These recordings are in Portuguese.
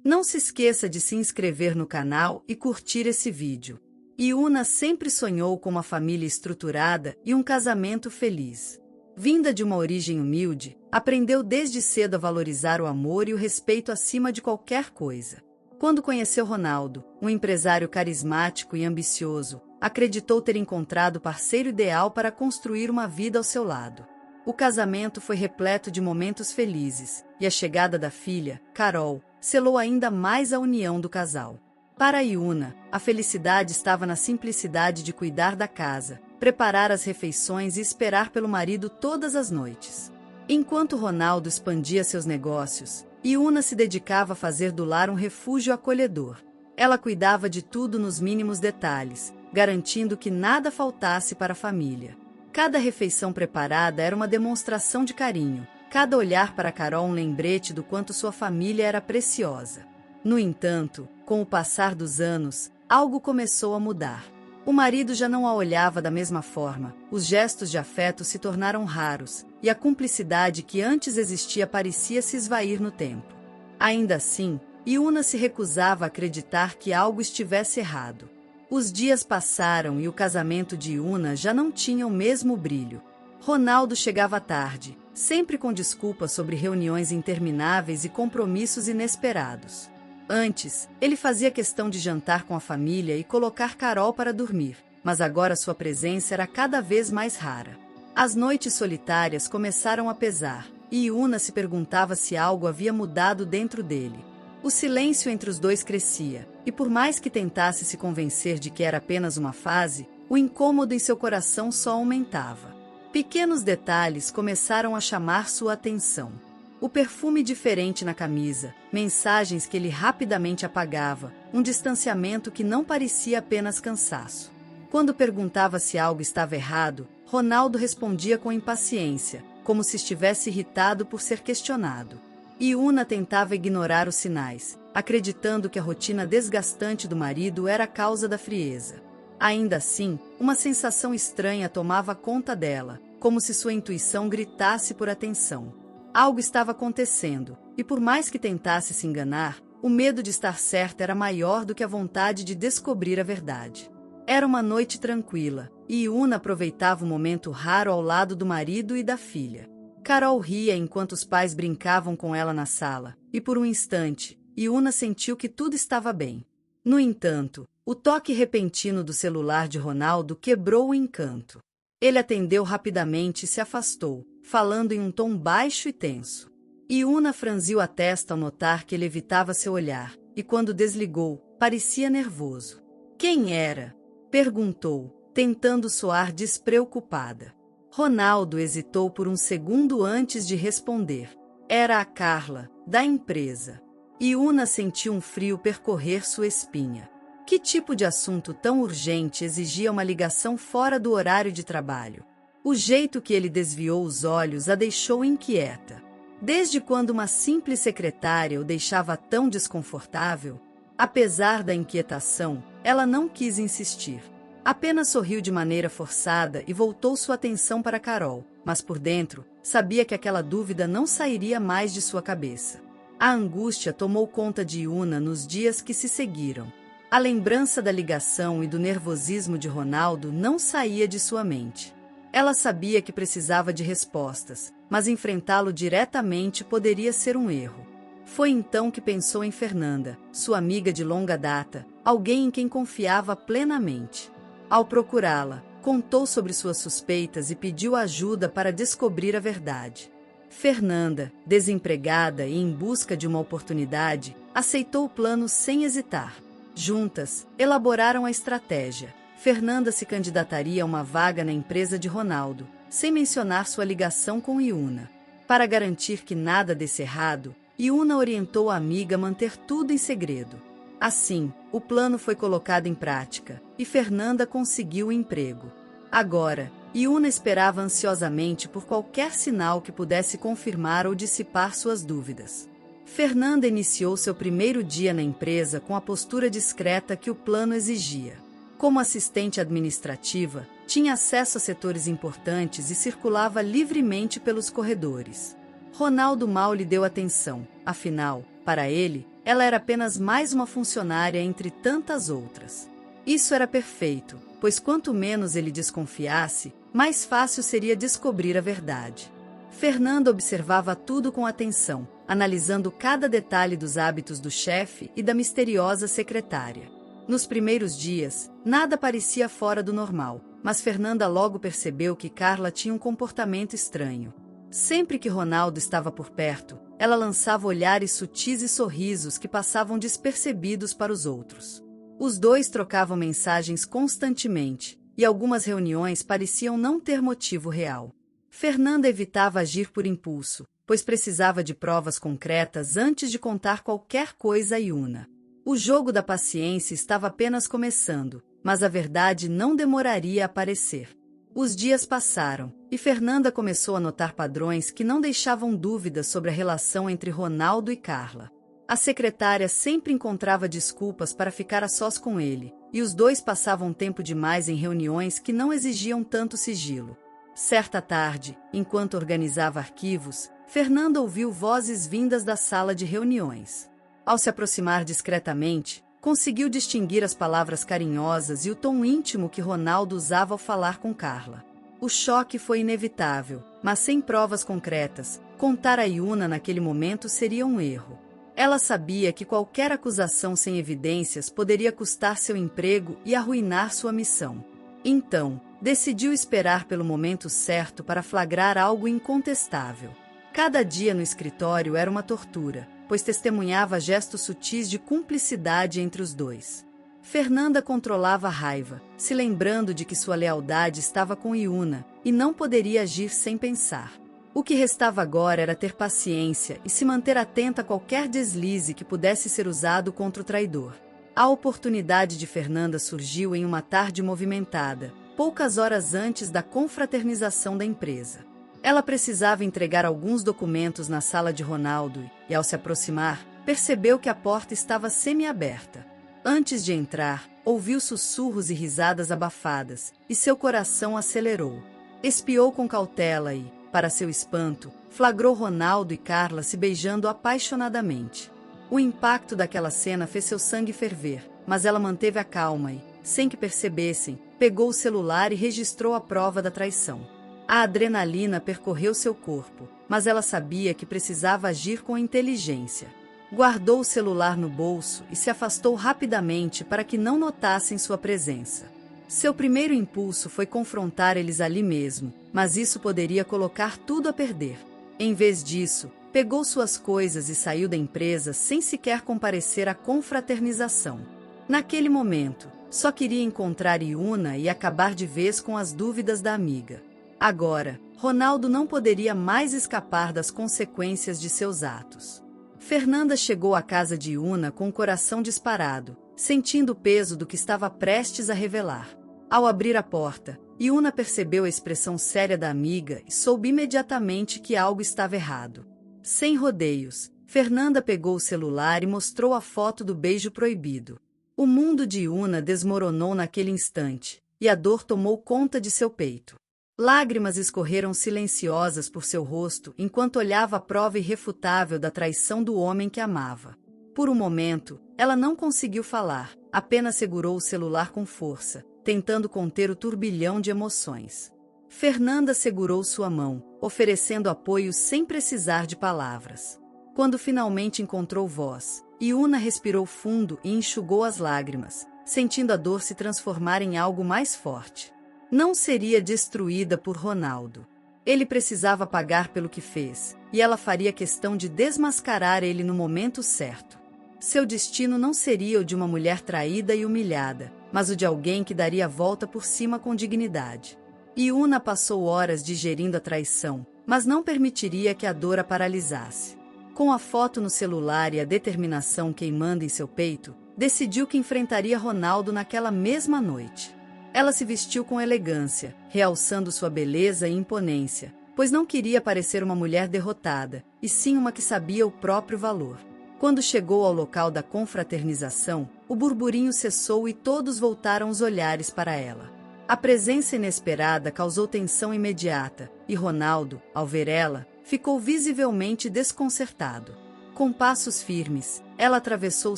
Não se esqueça de se inscrever no canal e curtir esse vídeo. Yuna sempre sonhou com uma família estruturada e um casamento feliz. Vinda de uma origem humilde, aprendeu desde cedo a valorizar o amor e o respeito acima de qualquer coisa. Quando conheceu Ronaldo, um empresário carismático e ambicioso, acreditou ter encontrado o parceiro ideal para construir uma vida ao seu lado. O casamento foi repleto de momentos felizes, e a chegada da filha, Carol, selou ainda mais a união do casal. Para Yuna, a felicidade estava na simplicidade de cuidar da casa, preparar as refeições e esperar pelo marido todas as noites. Enquanto Ronaldo expandia seus negócios, Yuna se dedicava a fazer do lar um refúgio acolhedor. Ela cuidava de tudo nos mínimos detalhes, garantindo que nada faltasse para a família. Cada refeição preparada era uma demonstração de carinho, cada olhar para Carol um lembrete do quanto sua família era preciosa. No entanto, com o passar dos anos, algo começou a mudar. O marido já não a olhava da mesma forma, os gestos de afeto se tornaram raros, e a cumplicidade que antes existia parecia se esvair no tempo. Ainda assim, Yuna se recusava a acreditar que algo estivesse errado. Os dias passaram e o casamento de Yuna já não tinha o mesmo brilho. Ronaldo chegava tarde, sempre com desculpas sobre reuniões intermináveis e compromissos inesperados. Antes, ele fazia questão de jantar com a família e colocar Carol para dormir, mas agora sua presença era cada vez mais rara. As noites solitárias começaram a pesar, e Yuna se perguntava se algo havia mudado dentro dele. O silêncio entre os dois crescia, e por mais que tentasse se convencer de que era apenas uma fase, o incômodo em seu coração só aumentava. Pequenos detalhes começaram a chamar sua atenção. O perfume diferente na camisa, mensagens que ele rapidamente apagava, um distanciamento que não parecia apenas cansaço. Quando perguntava se algo estava errado, Ronaldo respondia com impaciência, como se estivesse irritado por ser questionado. Yuna tentava ignorar os sinais, acreditando que a rotina desgastante do marido era a causa da frieza. Ainda assim, uma sensação estranha tomava conta dela, como se sua intuição gritasse por atenção. Algo estava acontecendo, e por mais que tentasse se enganar, o medo de estar certa era maior do que a vontade de descobrir a verdade. Era uma noite tranquila, e Yuna aproveitava o momento raro ao lado do marido e da filha. Carol ria enquanto os pais brincavam com ela na sala, e por um instante, Yuna sentiu que tudo estava bem. No entanto, o toque repentino do celular de Ronaldo quebrou o encanto. Ele atendeu rapidamente e se afastou, falando em um tom baixo e tenso. Yuna franziu a testa ao notar que ele evitava seu olhar, e quando desligou, parecia nervoso. Quem era? Perguntou, tentando soar despreocupada. Ronaldo hesitou por um segundo antes de responder. Era a Carla, da empresa. Yuna sentiu um frio percorrer sua espinha. Que tipo de assunto tão urgente exigia uma ligação fora do horário de trabalho? O jeito que ele desviou os olhos a deixou inquieta. Desde quando uma simples secretária o deixava tão desconfortável? Apesar da inquietação, ela não quis insistir. Apenas sorriu de maneira forçada e voltou sua atenção para Carol, mas por dentro, sabia que aquela dúvida não sairia mais de sua cabeça. A angústia tomou conta de Yuna nos dias que se seguiram. A lembrança da ligação e do nervosismo de Ronaldo não saía de sua mente. Ela sabia que precisava de respostas, mas enfrentá-lo diretamente poderia ser um erro. Foi então que pensou em Fernanda, sua amiga de longa data, alguém em quem confiava plenamente. Ao procurá-la, contou sobre suas suspeitas e pediu ajuda para descobrir a verdade. Fernanda, desempregada e em busca de uma oportunidade, aceitou o plano sem hesitar. Juntas, elaboraram a estratégia. Fernanda se candidataria a uma vaga na empresa de Ronaldo, sem mencionar sua ligação com Yuna. Para garantir que nada desse errado, Yuna orientou a amiga a manter tudo em segredo. Assim, o plano foi colocado em prática, e Fernanda conseguiu o emprego. Agora, Yuna esperava ansiosamente por qualquer sinal que pudesse confirmar ou dissipar suas dúvidas. Fernanda iniciou seu primeiro dia na empresa com a postura discreta que o plano exigia. Como assistente administrativa, tinha acesso a setores importantes e circulava livremente pelos corredores. Ronaldo mal lhe deu atenção, afinal, para ele, ela era apenas mais uma funcionária entre tantas outras. Isso era perfeito, pois quanto menos ele desconfiasse, mais fácil seria descobrir a verdade. Fernanda observava tudo com atenção, analisando cada detalhe dos hábitos do chefe e da misteriosa secretária. Nos primeiros dias, nada parecia fora do normal, mas Fernanda logo percebeu que Carla tinha um comportamento estranho. Sempre que Ronaldo estava por perto, ela lançava olhares sutis e sorrisos que passavam despercebidos para os outros. Os dois trocavam mensagens constantemente, e algumas reuniões pareciam não ter motivo real. Fernanda evitava agir por impulso, pois precisava de provas concretas antes de contar qualquer coisa a Yuna. O jogo da paciência estava apenas começando, mas a verdade não demoraria a aparecer. Os dias passaram, e Fernanda começou a notar padrões que não deixavam dúvidas sobre a relação entre Ronaldo e Carla. A secretária sempre encontrava desculpas para ficar a sós com ele, e os dois passavam tempo demais em reuniões que não exigiam tanto sigilo. Certa tarde, enquanto organizava arquivos, Fernanda ouviu vozes vindas da sala de reuniões. Ao se aproximar discretamente, conseguiu distinguir as palavras carinhosas e o tom íntimo que Ronaldo usava ao falar com Carla. O choque foi inevitável, mas sem provas concretas, contar a Yuna naquele momento seria um erro. Ela sabia que qualquer acusação sem evidências poderia custar seu emprego e arruinar sua missão. Então, decidiu esperar pelo momento certo para flagrar algo incontestável. Cada dia no escritório era uma tortura, pois testemunhava gestos sutis de cumplicidade entre os dois. Fernanda controlava a raiva, se lembrando de que sua lealdade estava com Yuna, e não poderia agir sem pensar. O que restava agora era ter paciência e se manter atenta a qualquer deslize que pudesse ser usado contra o traidor. A oportunidade de Fernanda surgiu em uma tarde movimentada, poucas horas antes da confraternização da empresa. Ela precisava entregar alguns documentos na sala de Ronaldo e, ao se aproximar, percebeu que a porta estava semi-aberta. Antes de entrar, ouviu sussurros e risadas abafadas, e seu coração acelerou. Espiou com cautela e, para seu espanto, flagrou Ronaldo e Carla se beijando apaixonadamente. O impacto daquela cena fez seu sangue ferver, mas ela manteve a calma e, sem que percebessem, pegou o celular e registrou a prova da traição. A adrenalina percorreu seu corpo, mas ela sabia que precisava agir com inteligência. Guardou o celular no bolso e se afastou rapidamente para que não notassem sua presença. Seu primeiro impulso foi confrontar eles ali mesmo, mas isso poderia colocar tudo a perder. Em vez disso, pegou suas coisas e saiu da empresa sem sequer comparecer à confraternização. Naquele momento, só queria encontrar Yuna e acabar de vez com as dúvidas da amiga. Agora, Ronaldo não poderia mais escapar das consequências de seus atos. Fernanda chegou à casa de Yuna com o coração disparado, sentindo o peso do que estava prestes a revelar. Ao abrir a porta, Yuna percebeu a expressão séria da amiga e soube imediatamente que algo estava errado. Sem rodeios, Fernanda pegou o celular e mostrou a foto do beijo proibido. O mundo de Yuna desmoronou naquele instante, e a dor tomou conta de seu peito. Lágrimas escorreram silenciosas por seu rosto enquanto olhava a prova irrefutável da traição do homem que amava. Por um momento, ela não conseguiu falar, apenas segurou o celular com força, tentando conter o turbilhão de emoções. Fernanda segurou sua mão, oferecendo apoio sem precisar de palavras. Quando finalmente encontrou voz, Yuna respirou fundo e enxugou as lágrimas, sentindo a dor se transformar em algo mais forte. Não seria destruída por Ronaldo. Ele precisava pagar pelo que fez, e ela faria questão de desmascarar ele no momento certo. Seu destino não seria o de uma mulher traída e humilhada, mas o de alguém que daria a volta por cima com dignidade. Yuna passou horas digerindo a traição, mas não permitiria que a dor a paralisasse. Com a foto no celular e a determinação queimando em seu peito, decidiu que enfrentaria Ronaldo naquela mesma noite. Ela se vestiu com elegância, realçando sua beleza e imponência, pois não queria parecer uma mulher derrotada, e sim uma que sabia o próprio valor. Quando chegou ao local da confraternização, o burburinho cessou e todos voltaram os olhares para ela. A presença inesperada causou tensão imediata, e Ronaldo, ao ver ela, ficou visivelmente desconcertado. Com passos firmes, ela atravessou o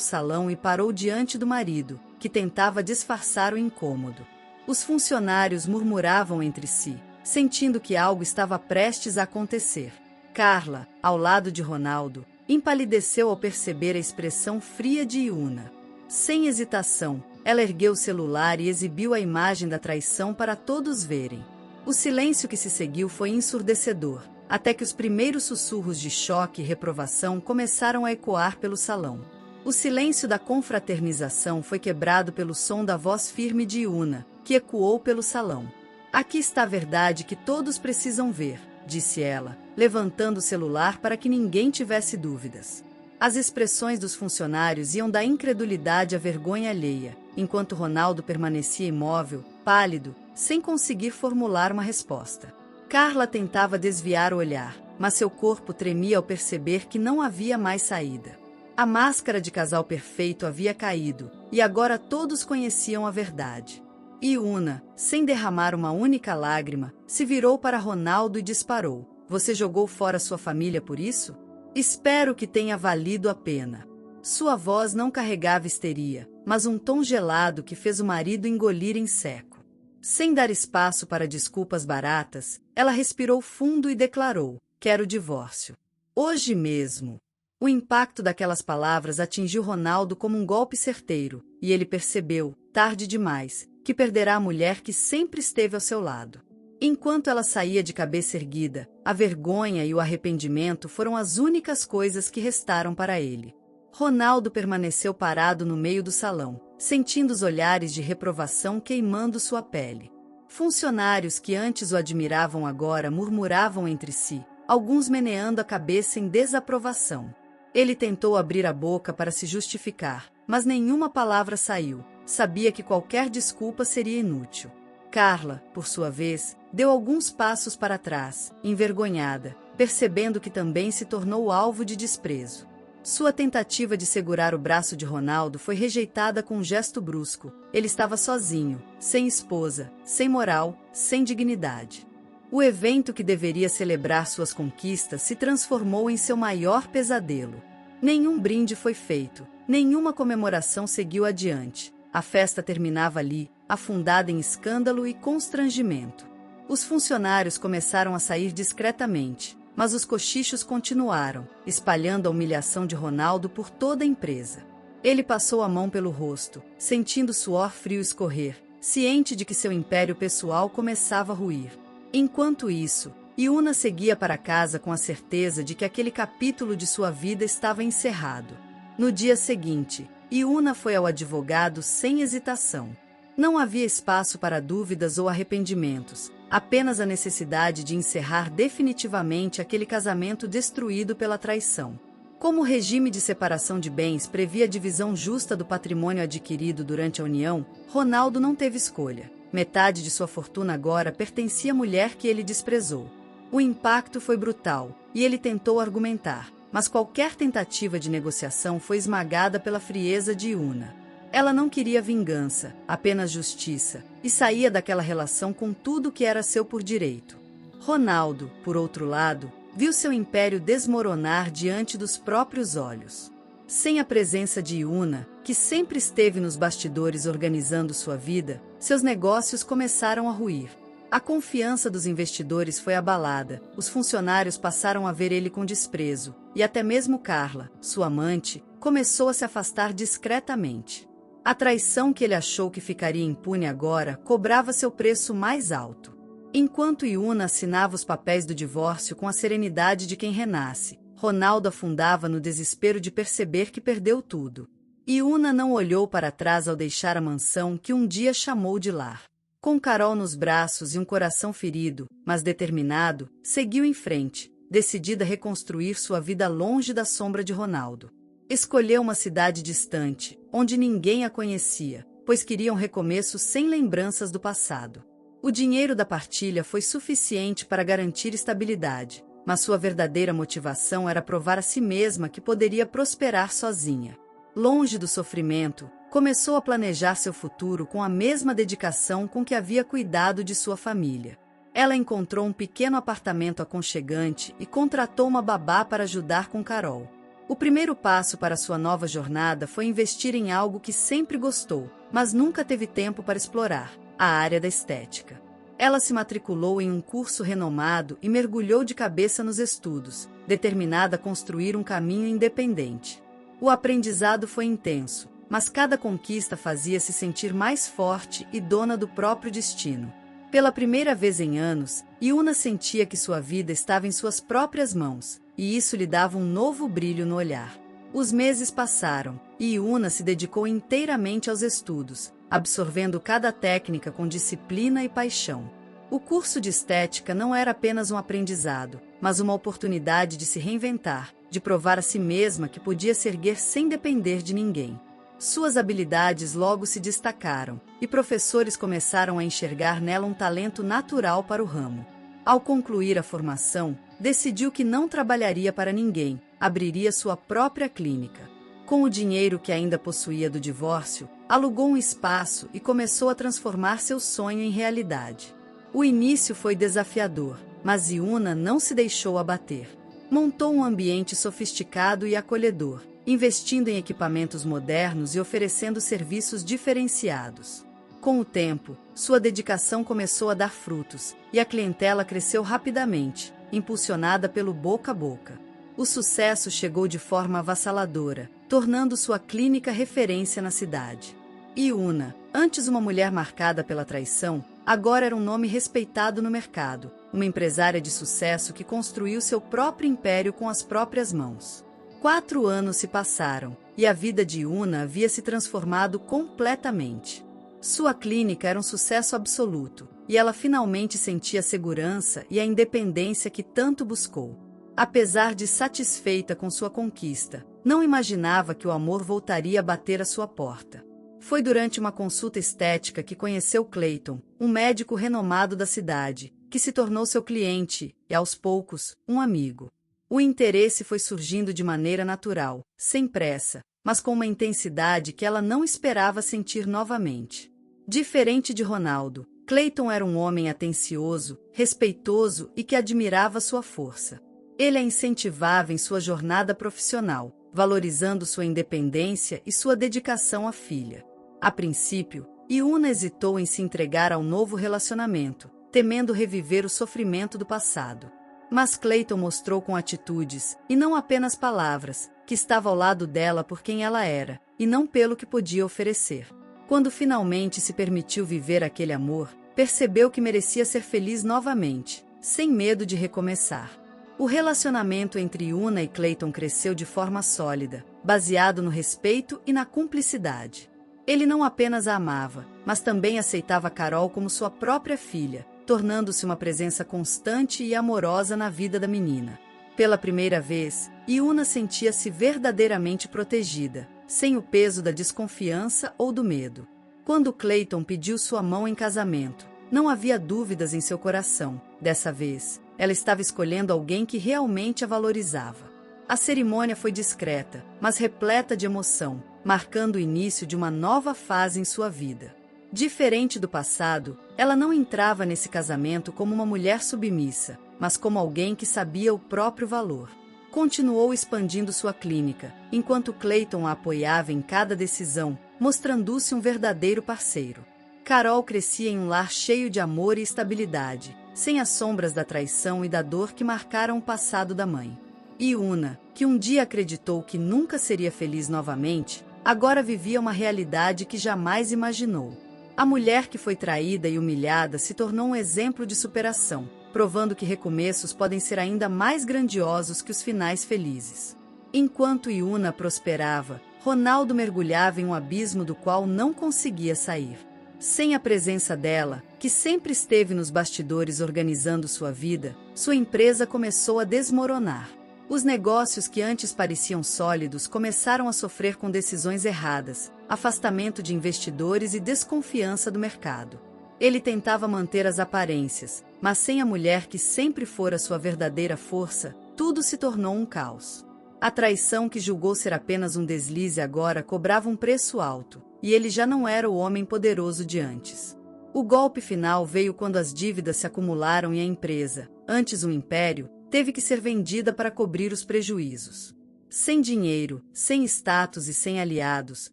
salão e parou diante do marido, que tentava disfarçar o incômodo. Os funcionários murmuravam entre si, sentindo que algo estava prestes a acontecer. Carla, ao lado de Ronaldo, empalideceu ao perceber a expressão fria de Yuna. Sem hesitação, ela ergueu o celular e exibiu a imagem da traição para todos verem. O silêncio que se seguiu foi ensurdecedor, até que os primeiros sussurros de choque e reprovação começaram a ecoar pelo salão. O silêncio da confraternização foi quebrado pelo som da voz firme de Yuna, que ecoou pelo salão. "Aqui está a verdade que todos precisam ver", disse ela, levantando o celular para que ninguém tivesse dúvidas. As expressões dos funcionários iam da incredulidade à vergonha alheia, enquanto Ronaldo permanecia imóvel, pálido, sem conseguir formular uma resposta. Carla tentava desviar o olhar, mas seu corpo tremia ao perceber que não havia mais saída. A máscara de casal perfeito havia caído, e agora todos conheciam a verdade. Yuna, sem derramar uma única lágrima, se virou para Ronaldo e disparou: "Você jogou fora sua família por isso? Espero que tenha valido a pena." Sua voz não carregava histeria, mas um tom gelado que fez o marido engolir em seco. Sem dar espaço para desculpas baratas, ela respirou fundo e declarou: "Quero o divórcio. Hoje mesmo." O impacto daquelas palavras atingiu Ronaldo como um golpe certeiro, e ele percebeu, tarde demais, que perderá a mulher que sempre esteve ao seu lado. Enquanto ela saía de cabeça erguida, a vergonha e o arrependimento foram as únicas coisas que restaram para ele. Ronaldo permaneceu parado no meio do salão, sentindo os olhares de reprovação queimando sua pele. Funcionários que antes o admiravam agora murmuravam entre si, alguns meneando a cabeça em desaprovação. Ele tentou abrir a boca para se justificar, mas nenhuma palavra saiu. Sabia que qualquer desculpa seria inútil. Carla, por sua vez, deu alguns passos para trás, envergonhada, percebendo que também se tornou alvo de desprezo. Sua tentativa de segurar o braço de Ronaldo foi rejeitada com um gesto brusco. Ele estava sozinho, sem esposa, sem moral, sem dignidade. O evento que deveria celebrar suas conquistas se transformou em seu maior pesadelo. Nenhum brinde foi feito, nenhuma comemoração seguiu adiante. A festa terminava ali, afundada em escândalo e constrangimento. Os funcionários começaram a sair discretamente, mas os cochichos continuaram, espalhando a humilhação de Ronaldo por toda a empresa. Ele passou a mão pelo rosto, sentindo o suor frio escorrer, ciente de que seu império pessoal começava a ruir. Enquanto isso, Yuna seguia para casa com a certeza de que aquele capítulo de sua vida estava encerrado. No dia seguinte, Yuna foi ao advogado sem hesitação. Não havia espaço para dúvidas ou arrependimentos, apenas a necessidade de encerrar definitivamente aquele casamento destruído pela traição. Como o regime de separação de bens previa a divisão justa do patrimônio adquirido durante a união, Ronaldo não teve escolha. Metade de sua fortuna agora pertencia à mulher que ele desprezou. O impacto foi brutal, e ele tentou argumentar, mas qualquer tentativa de negociação foi esmagada pela frieza de Yuna. Ela não queria vingança, apenas justiça, e saía daquela relação com tudo que era seu por direito. Ronaldo, por outro lado, viu seu império desmoronar diante dos próprios olhos. Sem a presença de Yuna, que sempre esteve nos bastidores organizando sua vida, seus negócios começaram a ruir. A confiança dos investidores foi abalada, os funcionários passaram a ver ele com desprezo, e até mesmo Carla, sua amante, começou a se afastar discretamente. A traição que ele achou que ficaria impune agora cobrava seu preço mais alto. Enquanto Yuna assinava os papéis do divórcio com a serenidade de quem renasce, Ronaldo afundava no desespero de perceber que perdeu tudo. Yuna não olhou para trás ao deixar a mansão que um dia chamou de lar. Com Carol nos braços e um coração ferido, mas determinado, seguiu em frente, decidida a reconstruir sua vida longe da sombra de Ronaldo. Escolheu uma cidade distante, onde ninguém a conhecia, pois queria um recomeço sem lembranças do passado. O dinheiro da partilha foi suficiente para garantir estabilidade, mas sua verdadeira motivação era provar a si mesma que poderia prosperar sozinha. Longe do sofrimento, começou a planejar seu futuro com a mesma dedicação com que havia cuidado de sua família. Ela encontrou um pequeno apartamento aconchegante e contratou uma babá para ajudar com Carol. O primeiro passo para sua nova jornada foi investir em algo que sempre gostou, mas nunca teve tempo para explorar: a área da estética. Ela se matriculou em um curso renomado e mergulhou de cabeça nos estudos, determinada a construir um caminho independente. O aprendizado foi intenso, mas cada conquista fazia-se sentir mais forte e dona do próprio destino. Pela primeira vez em anos, Yuna sentia que sua vida estava em suas próprias mãos, e isso lhe dava um novo brilho no olhar. Os meses passaram, e Yuna se dedicou inteiramente aos estudos, absorvendo cada técnica com disciplina e paixão. O curso de estética não era apenas um aprendizado, mas uma oportunidade de se reinventar, de provar a si mesma que podia se erguer sem depender de ninguém. Suas habilidades logo se destacaram, e professores começaram a enxergar nela um talento natural para o ramo. Ao concluir a formação, decidiu que não trabalharia para ninguém, abriria sua própria clínica. Com o dinheiro que ainda possuía do divórcio, alugou um espaço e começou a transformar seu sonho em realidade. O início foi desafiador, mas Yuna não se deixou abater. Montou um ambiente sofisticado e acolhedor, investindo em equipamentos modernos e oferecendo serviços diferenciados. Com o tempo, sua dedicação começou a dar frutos, e a clientela cresceu rapidamente, impulsionada pelo boca a boca. O sucesso chegou de forma avassaladora, tornando sua clínica referência na cidade. Yuna, antes uma mulher marcada pela traição, agora era um nome respeitado no mercado, uma empresária de sucesso que construiu seu próprio império com as próprias mãos. 4 anos se passaram, e a vida de Yuna havia se transformado completamente. Sua clínica era um sucesso absoluto, e ela finalmente sentia a segurança e a independência que tanto buscou. Apesar de satisfeita com sua conquista, não imaginava que o amor voltaria a bater à sua porta. Foi durante uma consulta estética que conheceu Clayton, um médico renomado da cidade, que se tornou seu cliente e, aos poucos, um amigo. O interesse foi surgindo de maneira natural, sem pressa, mas com uma intensidade que ela não esperava sentir novamente. Diferente de Ronaldo, Clayton era um homem atencioso, respeitoso e que admirava sua força. Ele a incentivava em sua jornada profissional, valorizando sua independência e sua dedicação à filha. A princípio, Yuna hesitou em se entregar ao novo relacionamento, temendo reviver o sofrimento do passado. Mas Clayton mostrou com atitudes, e não apenas palavras, que estava ao lado dela por quem ela era, e não pelo que podia oferecer. Quando finalmente se permitiu viver aquele amor, percebeu que merecia ser feliz novamente, sem medo de recomeçar. O relacionamento entre Yuna e Clayton cresceu de forma sólida, baseado no respeito e na cumplicidade. Ele não apenas a amava, mas também aceitava Carol como sua própria filha, tornando-se uma presença constante e amorosa na vida da menina. Pela primeira vez, Yuna sentia-se verdadeiramente protegida, sem o peso da desconfiança ou do medo. Quando Clayton pediu sua mão em casamento, não havia dúvidas em seu coração. Dessa vez, ela estava escolhendo alguém que realmente a valorizava. A cerimônia foi discreta, mas repleta de emoção, marcando o início de uma nova fase em sua vida. Diferente do passado, ela não entrava nesse casamento como uma mulher submissa, mas como alguém que sabia o próprio valor. Continuou expandindo sua clínica, enquanto Clayton a apoiava em cada decisão, mostrando-se um verdadeiro parceiro. Carol crescia em um lar cheio de amor e estabilidade, sem as sombras da traição e da dor que marcaram o passado da mãe. Yuna, que um dia acreditou que nunca seria feliz novamente, agora vivia uma realidade que jamais imaginou. A mulher que foi traída e humilhada se tornou um exemplo de superação, provando que recomeços podem ser ainda mais grandiosos que os finais felizes. Enquanto Yuna prosperava, Ronaldo mergulhava em um abismo do qual não conseguia sair. Sem a presença dela, que sempre esteve nos bastidores organizando sua vida, sua empresa começou a desmoronar. Os negócios que antes pareciam sólidos começaram a sofrer com decisões erradas, afastamento de investidores e desconfiança do mercado. Ele tentava manter as aparências, mas sem a mulher que sempre fora sua verdadeira força, tudo se tornou um caos. A traição que julgou ser apenas um deslize agora cobrava um preço alto, e ele já não era o homem poderoso de antes. O golpe final veio quando as dívidas se acumularam e a empresa, antes um império, teve que ser vendida para cobrir os prejuízos. Sem dinheiro, sem status e sem aliados,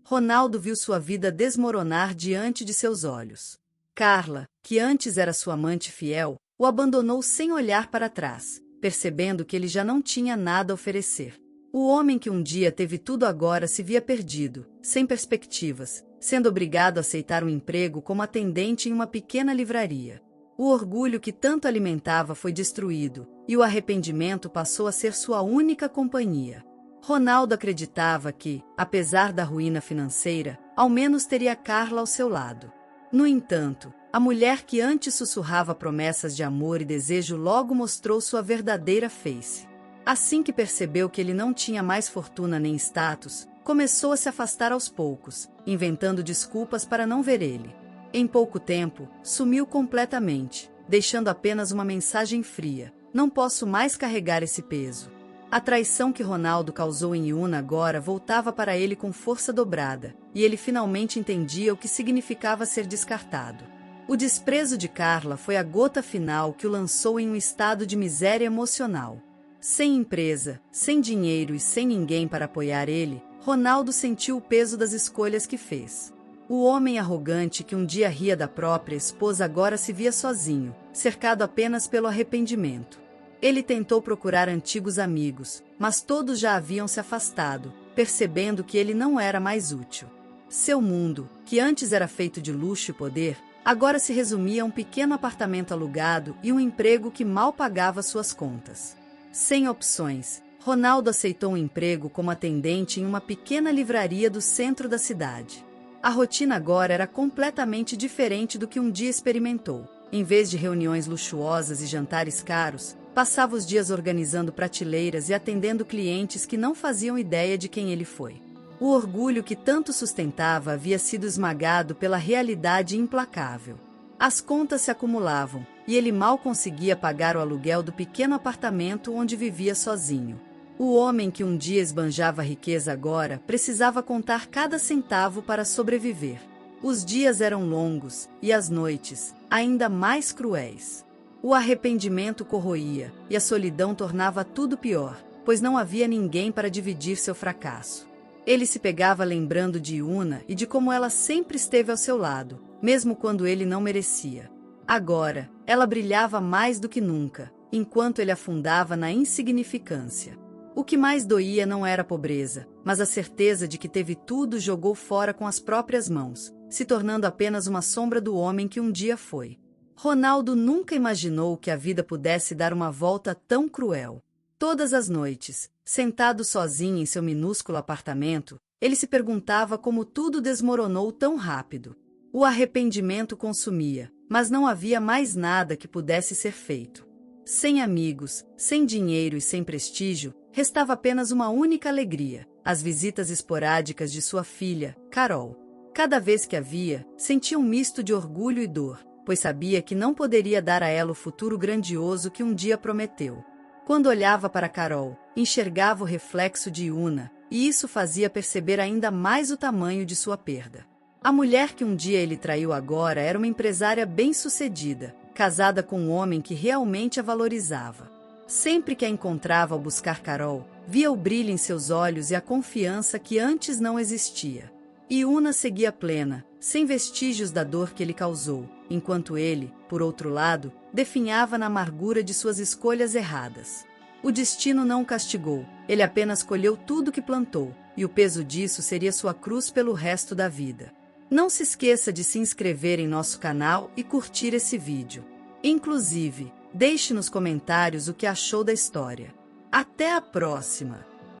Ronaldo viu sua vida desmoronar diante de seus olhos. Carla, que antes era sua amante fiel, o abandonou sem olhar para trás, percebendo que ele já não tinha nada a oferecer. O homem que um dia teve tudo agora se via perdido, sem perspectivas, sendo obrigado a aceitar um emprego como atendente em uma pequena livraria. O orgulho que tanto alimentava foi destruído, e o arrependimento passou a ser sua única companhia. Ronaldo acreditava que, apesar da ruína financeira, ao menos teria Carla ao seu lado. No entanto, a mulher que antes sussurrava promessas de amor e desejo logo mostrou sua verdadeira face. Assim que percebeu que ele não tinha mais fortuna nem status, começou a se afastar aos poucos, inventando desculpas para não ver ele. Em pouco tempo, sumiu completamente, deixando apenas uma mensagem fria: "Não posso mais carregar esse peso." A traição que Ronaldo causou em Yuna agora voltava para ele com força dobrada, e ele finalmente entendia o que significava ser descartado. O desprezo de Carla foi a gota final que o lançou em um estado de miséria emocional. Sem empresa, sem dinheiro e sem ninguém para apoiar ele, Ronaldo sentiu o peso das escolhas que fez. O homem arrogante que um dia ria da própria esposa agora se via sozinho, cercado apenas pelo arrependimento. Ele tentou procurar antigos amigos, mas todos já haviam se afastado, percebendo que ele não era mais útil. Seu mundo, que antes era feito de luxo e poder, agora se resumia a um pequeno apartamento alugado e um emprego que mal pagava suas contas. Sem opções, Ronaldo aceitou um emprego como atendente em uma pequena livraria do centro da cidade. A rotina agora era completamente diferente do que um dia experimentou. Em vez de reuniões luxuosas e jantares caros, passava os dias organizando prateleiras e atendendo clientes que não faziam ideia de quem ele foi. O orgulho que tanto sustentava havia sido esmagado pela realidade implacável. As contas se acumulavam, e ele mal conseguia pagar o aluguel do pequeno apartamento onde vivia sozinho. O homem que um dia esbanjava riqueza agora precisava contar cada centavo para sobreviver. Os dias eram longos, e as noites, ainda mais cruéis. O arrependimento corroía, e a solidão tornava tudo pior, pois não havia ninguém para dividir seu fracasso. Ele se pegava lembrando de Yuna e de como ela sempre esteve ao seu lado, mesmo quando ele não merecia. Agora, ela brilhava mais do que nunca, enquanto ele afundava na insignificância. O que mais doía não era a pobreza, mas a certeza de que teve tudo jogou fora com as próprias mãos, se tornando apenas uma sombra do homem que um dia foi. Ronaldo nunca imaginou que a vida pudesse dar uma volta tão cruel. Todas as noites, sentado sozinho em seu minúsculo apartamento, ele se perguntava como tudo desmoronou tão rápido. O arrependimento consumia, mas não havia mais nada que pudesse ser feito. Sem amigos, sem dinheiro e sem prestígio, restava apenas uma única alegria: as visitas esporádicas de sua filha, Carol. Cada vez que a via, sentia um misto de orgulho e dor, pois sabia que não poderia dar a ela o futuro grandioso que um dia prometeu. Quando olhava para Carol, enxergava o reflexo de Yuna, e isso fazia perceber ainda mais o tamanho de sua perda. A mulher que um dia ele traiu agora era uma empresária bem-sucedida, casada com um homem que realmente a valorizava. Sempre que a encontrava ao buscar Carol, via o brilho em seus olhos e a confiança que antes não existia. Yuna seguia plena, sem vestígios da dor que ele causou, enquanto ele, por outro lado, definhava na amargura de suas escolhas erradas. O destino não o castigou, ele apenas colheu tudo que plantou, e o peso disso seria sua cruz pelo resto da vida. Não se esqueça de se inscrever em nosso canal e curtir esse vídeo. Inclusive, deixe nos comentários o que achou da história. Até a próxima!